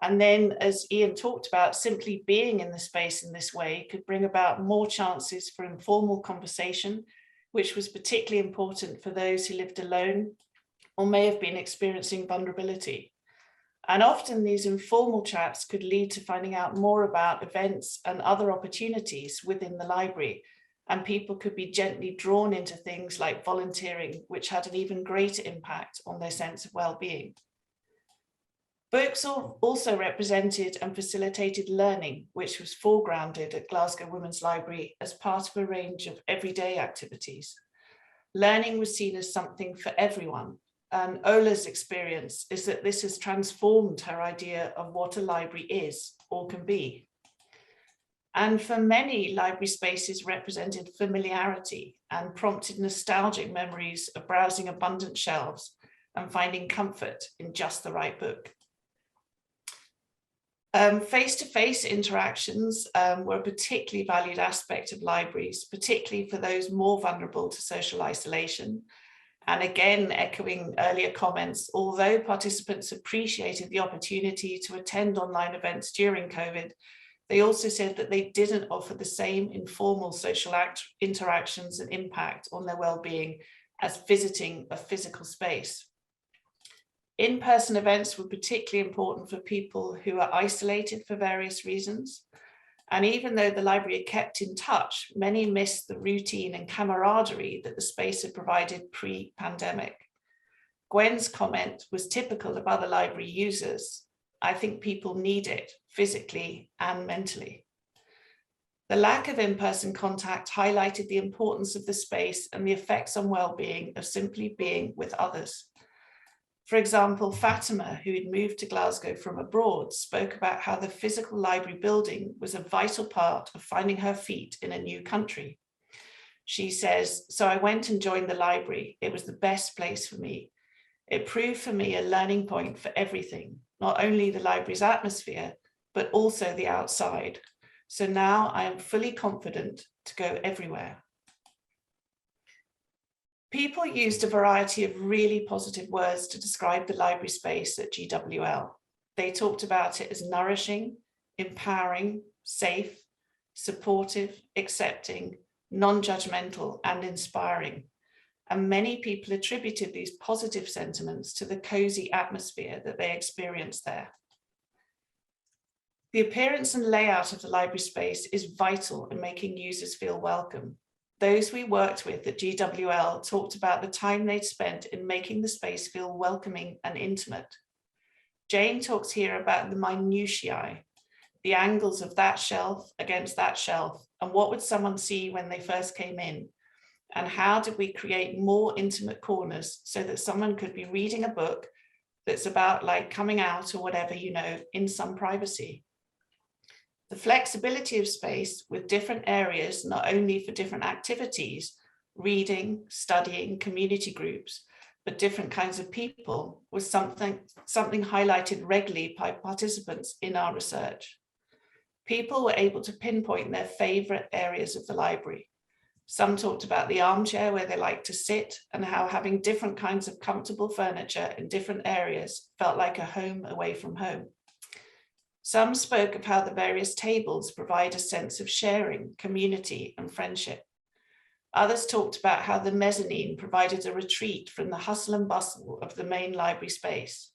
And then, as Ian talked about, simply being in the space in this way could bring about more chances for informal conversation, which was particularly important for those who lived alone or may have been experiencing vulnerability. And often these informal chats could lead to finding out more about events and other opportunities within the library, and people could be gently drawn into things like volunteering, which had an even greater impact on their sense of well-being. Books also represented and facilitated learning, which was foregrounded at Glasgow Women's Library as part of a range of everyday activities. Learning was seen as something for everyone, and Ola's experience is that this has transformed her idea of what a library is or can be. And for many, library spaces represented familiarity and prompted nostalgic memories of browsing abundant shelves and finding comfort in just the right book. Face-to-face interactions were a particularly valued aspect of libraries, particularly for those more vulnerable to social isolation. And again, echoing earlier comments, although participants appreciated the opportunity to attend online events during COVID, they also said that they didn't offer the same informal social interactions and impact on their well-being as visiting a physical space. In-person events were particularly important for people who are isolated for various reasons. And even though the library had kept in touch, many missed the routine and camaraderie that the space had provided pre-pandemic. Gwen's comment was typical of other library users. I think people need it physically and mentally. The lack of in-person contact highlighted the importance of the space and the effects on well-being of simply being with others. For example, Fatima, who had moved to Glasgow from abroad, spoke about how the physical library building was a vital part of finding her feet in a new country. She says, "So I went and joined the library. It was the best place for me. It proved for me a learning point for everything, not only the library's atmosphere, but also the outside. So now I am fully confident to go everywhere." People used a variety of really positive words to describe the library space at GWL. They talked about it as nourishing, empowering, safe, supportive, accepting, non-judgmental, and inspiring. And many people attributed these positive sentiments to the cozy atmosphere that they experienced there. The appearance and layout of the library space is vital in making users feel welcome. Those we worked with at GWL talked about the time they'd spent in making the space feel welcoming and intimate. Jane talks here about the minutiae, the angles of that shelf against that shelf, and what would someone see when they first came in, and how did we create more intimate corners so that someone could be reading a book that's about like coming out or whatever, you know, in some privacy. The flexibility of space with different areas, not only for different activities, reading, studying, community groups, but different kinds of people, was something highlighted regularly by participants in our research. People were able to pinpoint their favorite areas of the library. Some talked about the armchair where they like to sit and how having different kinds of comfortable furniture in different areas felt like a home away from home. Some spoke of how the various tables provide a sense of sharing, community, and friendship. Others talked about how the mezzanine provided a retreat from the hustle and bustle of the main library space.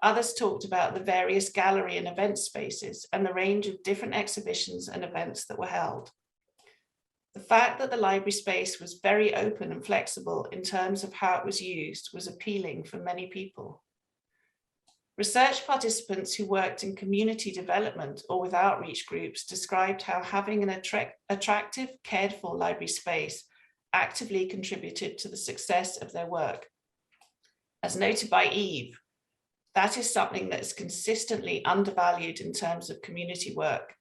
Others talked about the various gallery and event spaces and the range of different exhibitions and events that were held. The fact that the library space was very open and flexible in terms of how it was used was appealing for many people. Research participants who worked in community development or with outreach groups described how having an attractive, cared-for library space actively contributed to the success of their work. As noted by Eve, that is something that is consistently undervalued in terms of community work.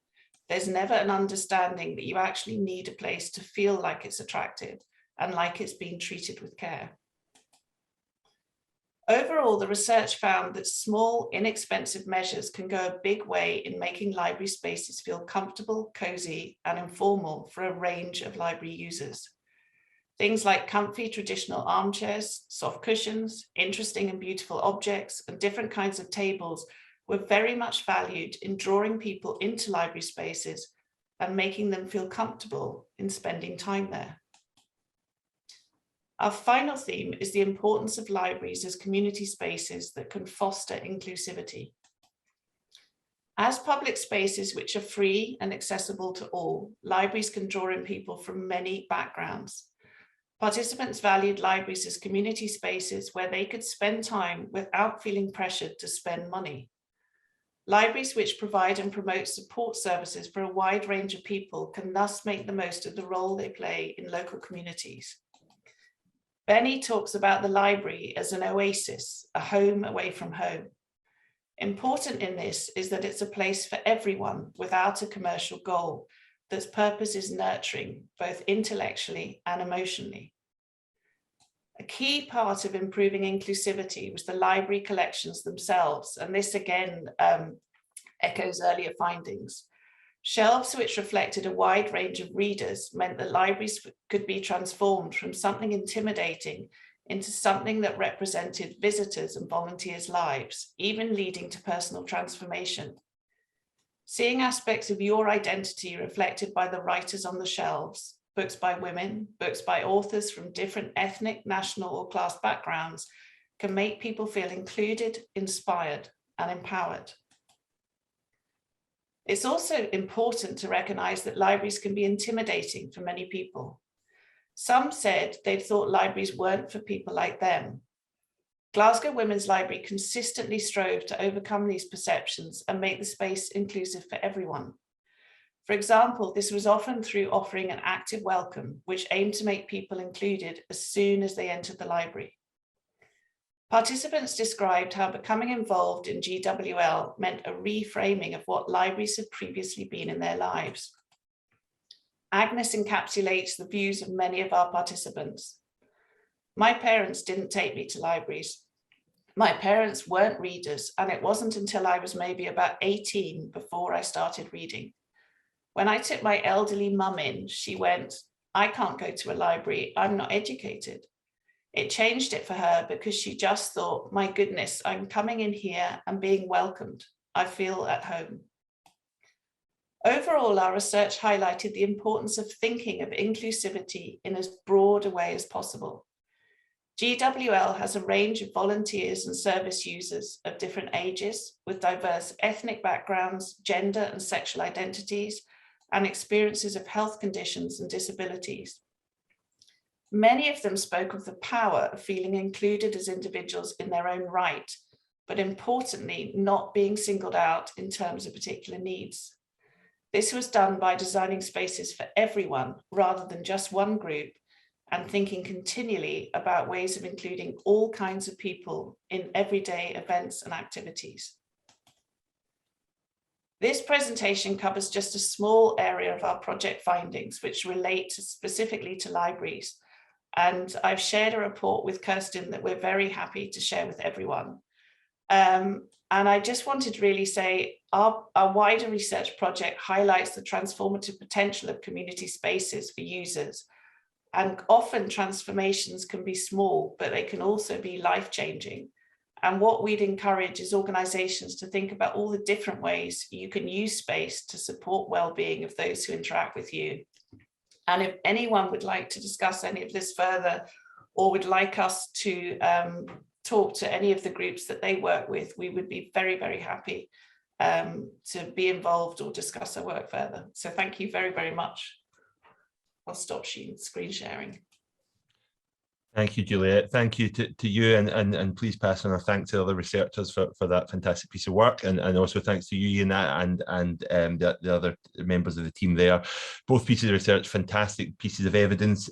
There's never an understanding that you actually need a place to feel like it's attractive and like it's being treated with care. Overall, the research found that small, inexpensive measures can go a big way in making library spaces feel comfortable, cozy, and informal for a range of library users. Things like comfy traditional armchairs, soft cushions, interesting and beautiful objects, and different kinds of tables were very much valued in drawing people into library spaces and making them feel comfortable in spending time there. Our final theme is the importance of libraries as community spaces that can foster inclusivity. As public spaces which are free and accessible to all, libraries can draw in people from many backgrounds. Participants valued libraries as community spaces where they could spend time without feeling pressured to spend money. Libraries which provide and promote support services for a wide range of people can thus make the most of the role they play in local communities. Benny talks about the library as an oasis, a home away from home. Important in this is that it's a place for everyone without a commercial goal, that's purpose is nurturing, both intellectually and emotionally. A key part of improving inclusivity was the library collections themselves, and this again echoes earlier findings. Shelves which reflected a wide range of readers meant that libraries could be transformed from something intimidating into something that represented visitors' and volunteers' lives, even leading to personal transformation. Seeing aspects of your identity reflected by the writers on the shelves, books by women, books by authors from different ethnic, national, or class backgrounds, can make people feel included, inspired, and empowered. It's also important to recognize that libraries can be intimidating for many people. Some said they thought libraries weren't for people like them. Glasgow Women's Library consistently strove to overcome these perceptions and make the space inclusive for everyone. For example, this was often through offering an active welcome, which aimed to make people included as soon as they entered the library. Participants described how becoming involved in GWL meant a reframing of what libraries had previously been in their lives. Agnes encapsulates the views of many of our participants. My parents didn't take me to libraries. My parents weren't readers, and it wasn't until I was maybe about 18 before I started reading. When I took my elderly mum in, she went, "I can't go to a library, I'm not educated." It changed it for her because she just thought, "My goodness, I'm coming in here and being welcomed. I feel at home." Overall, our research highlighted the importance of thinking of inclusivity in as broad a way as possible. GWL has a range of volunteers and service users of different ages, with diverse ethnic backgrounds, gender and sexual identities, and experiences of health conditions and disabilities. Many of them spoke of the power of feeling included as individuals in their own right, but importantly, not being singled out in terms of particular needs. This was done by designing spaces for everyone rather than just one group, and thinking continually about ways of including all kinds of people in everyday events and activities. This presentation covers just a small area of our project findings, which relate specifically to libraries. And I've shared a report with Kirsten that we're very happy to share with everyone. And I just wanted to really say our wider research project highlights the transformative potential of community spaces for users. And often transformations can be small, but they can also be life-changing. And what we'd encourage is organizations to think about all the different ways you can use space to support well-being of those who interact with you. And if anyone would like to discuss any of this further, or would like us to talk to any of the groups that they work with, we would be very, very happy to be involved or discuss our work further. So thank you very, very much. I'll stop screen sharing. Thank you, Juliette. Thank you to you, and please pass on a thanks to other researchers for that fantastic piece of work, and also thanks to you, Ian, and the other members of the team there. Both pieces of research, fantastic pieces of evidence,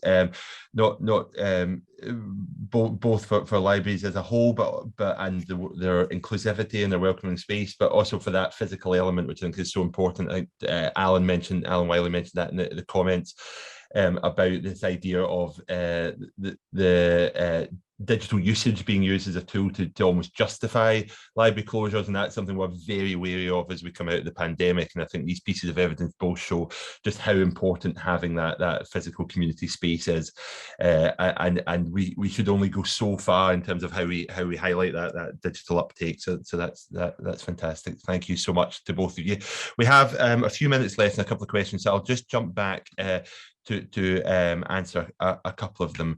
both for libraries as a whole, but their inclusivity and their welcoming space, but also for that physical element, which I think is so important. I think Alan Wiley mentioned that in the comments. About this idea of the digital usage being used as a tool to almost justify library closures, and that's something we're very wary of as we come out of the pandemic. And I think these pieces of evidence both show just how important having that physical community space is, and we should only go so far in terms of how we highlight that digital uptake. So that's fantastic. Thank you so much to both of you. We have a few minutes left and a couple of questions, so I'll just jump back to answer a couple of them.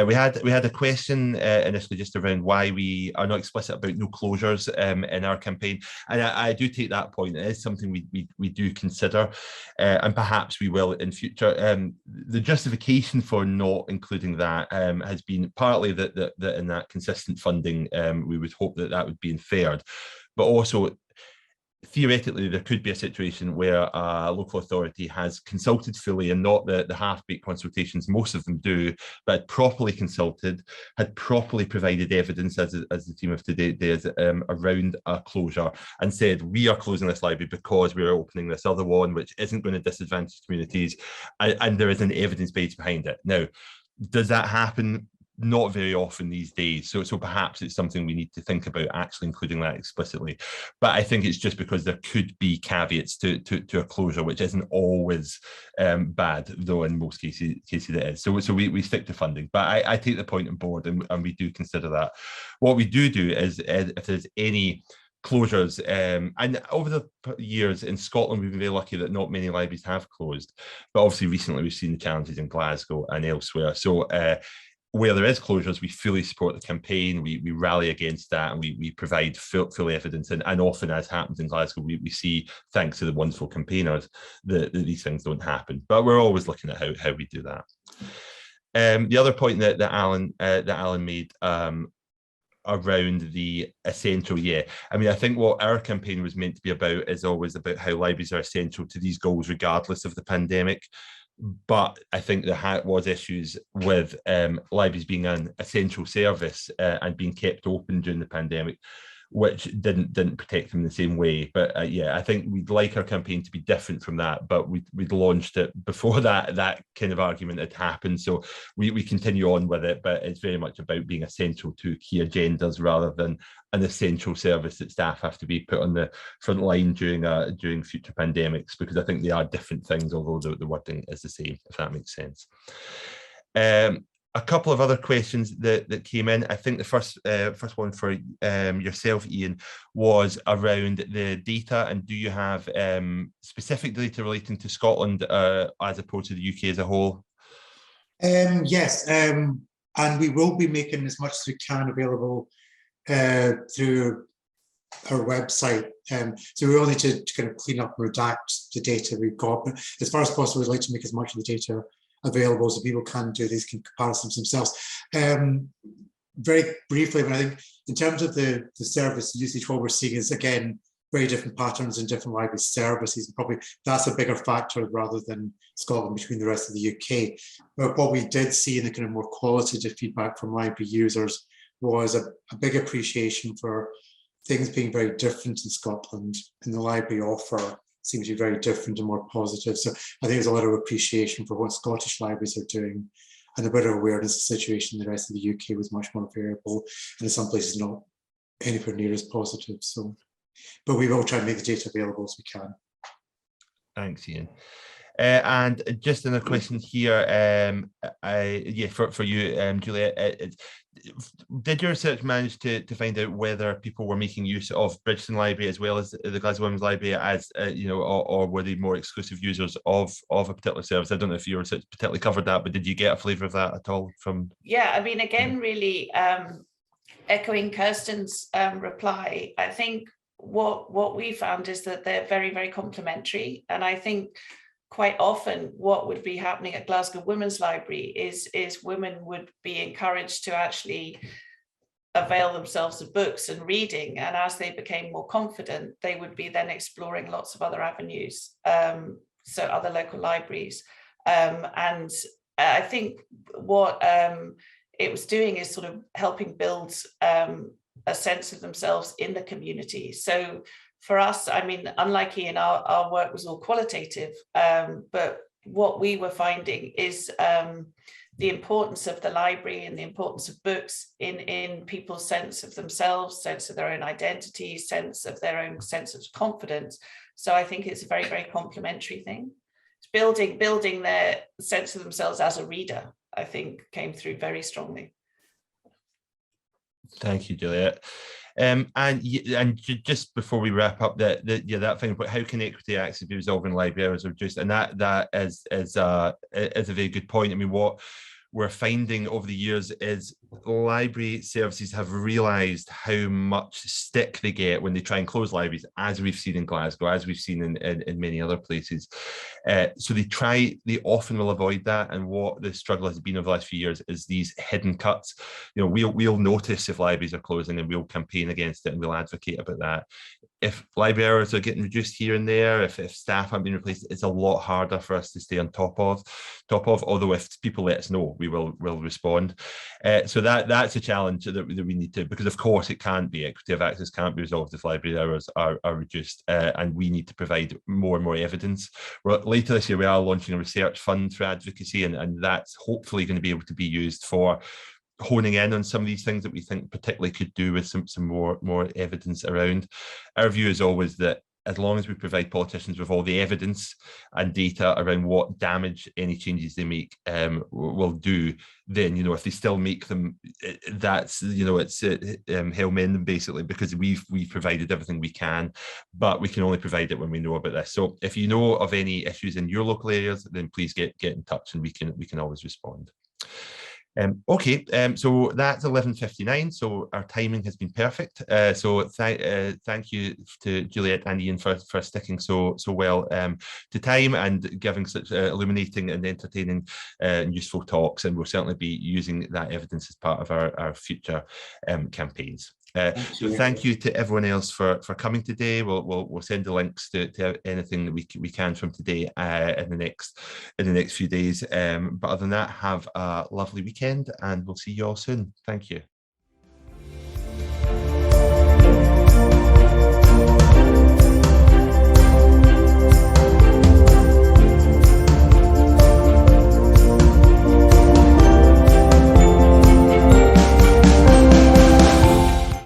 We had a question initially just around why we are not explicit about no closures in our campaign, and I do take that point. It is something we do consider, and perhaps we will in future. The justification for not including that has been partly that in that consistent funding we would hope that would be inferred, but also theoretically, there could be a situation where a local authority has consulted fully, and not the half-baked consultations most of them do, but had properly consulted, had properly provided evidence, as the team of today does, around a closure, and said, we are closing this library because we are opening this other one, which isn't going to disadvantage communities, and there is an evidence base behind it. Now, does that happen? Not very often these days, so perhaps it's something we need to think about actually including that explicitly. But I think it's just because there could be caveats to a closure, which isn't always bad, though in most cases it is. So we stick to funding. But I take the point on board, and we do consider that. What we do is if there's any closures, and over the years in Scotland, we've been very lucky that not many libraries have closed, but obviously recently we've seen the challenges in Glasgow and elsewhere. So where there is closures, we fully support the campaign, we rally against that, and we provide full evidence. And often, as happens in Glasgow, we see, thanks to the wonderful campaigners, that these things don't happen. But we're always looking at how we do that. The other point that Alan made around the essential, I mean, I think what our campaign was meant to be about is always about how libraries are essential to these goals, regardless of the pandemic. But I think there was issues with libraries being an essential service and being kept open during the pandemic, which didn't protect them in the same way. But I think we'd like our campaign to be different from that, but we'd launched it before that kind of argument had happened. So we continue on with it, but it's very much about being essential to key agendas rather than an essential service that staff have to be put on the front line during future pandemics, because I think they are different things, although the wording is the same, if that makes sense. A couple of other questions that came in. I think the first one for yourself, Ian, was around the data, and do you have specific data relating to Scotland as opposed to the UK as a whole? Yes, and we will be making as much as we can available through our website. So we will need to kind of clean up and redact the data we've got, but as far as possible, we'd like to make as much of the data available so people can do these comparisons themselves. Very briefly, but I think in terms of the service usage, what we're seeing is, again, very different patterns in different library services, and probably that's a bigger factor rather than Scotland between the rest of the UK. But what we did see in the kind of more qualitative feedback from library users was a big appreciation for things being very different in Scotland, and the library offer seems to be very different and more positive. So I think there's a lot of appreciation for what Scottish libraries are doing, and a bit of awareness the situation in the rest of the UK was much more variable, and in some places not anywhere near as positive. So, but we will try and make the data available as we can. Thanks, Ian. And just another question here, for you, Juliette, did your research manage to find out whether people were making use of Bridgeton Library as well as the Glasgow Women's Library as, you know, or were they more exclusive users of a particular service? I don't know if your research particularly covered that, but did you get a flavour of that at all from? Yeah, I mean, again, really echoing Kirsten's reply, I think what we found is that they're very, very complementary. And I think quite often what would be happening at Glasgow Women's Library is women would be encouraged to actually avail themselves of books and reading. And as they became more confident, they would be then exploring lots of other avenues, so other local libraries. And I think what it was doing is sort of helping build a sense of themselves in the community. So for us, I mean, unlike Ian, our work was all qualitative, but what we were finding is the importance of the library and the importance of books in people's sense of themselves, sense of their own identity, sense of their own sense of confidence. So I think it's a very, very complementary thing. It's building their sense of themselves as a reader, I think, came through very strongly. Thank you, Juliette. And just before we wrap up, that thing about how can equity access be resolved in library hours or reduced, and that is a very good point. I mean, what we're finding over the years is library services have realised how much stick they get when they try and close libraries, as we've seen in Glasgow, as we've seen in many other places. So they often will avoid that. And what the struggle has been over the last few years is these hidden cuts. You know, we'll notice if libraries are closing and we'll campaign against it and we'll advocate about that. If library hours are getting reduced here and there, if staff aren't being replaced, it's a lot harder for us to stay on top of. Although if people let us know, we will respond. So that's a challenge that we need to, because of course it can't be, equity of access can't be resolved if library hours are reduced, and we need to provide more and more evidence. Later this year, we are launching a research fund for advocacy, and that's hopefully going to be able to be used for honing in on some of these things that we think particularly could do with some more evidence around. Our view is always that as long as we provide politicians with all the evidence and data around what damage any changes they make will do, then, you know, if they still make them, that's, you know, it's hell mend them basically, because we've provided everything we can, but we can only provide it when we know about this. So if you know of any issues in your local areas, then please get in touch and we can always respond. Okay, so that's 11:59, so our timing has been perfect. So thank you to Juliette and Ian for sticking so well to time and giving such illuminating and entertaining and useful talks, and we'll certainly be using that evidence as part of our future campaigns. So thank you to everyone else for coming today. We'll send the links to anything that we can from today in the next few days. But other than that, have a lovely weekend, and we'll see you all soon. Thank you.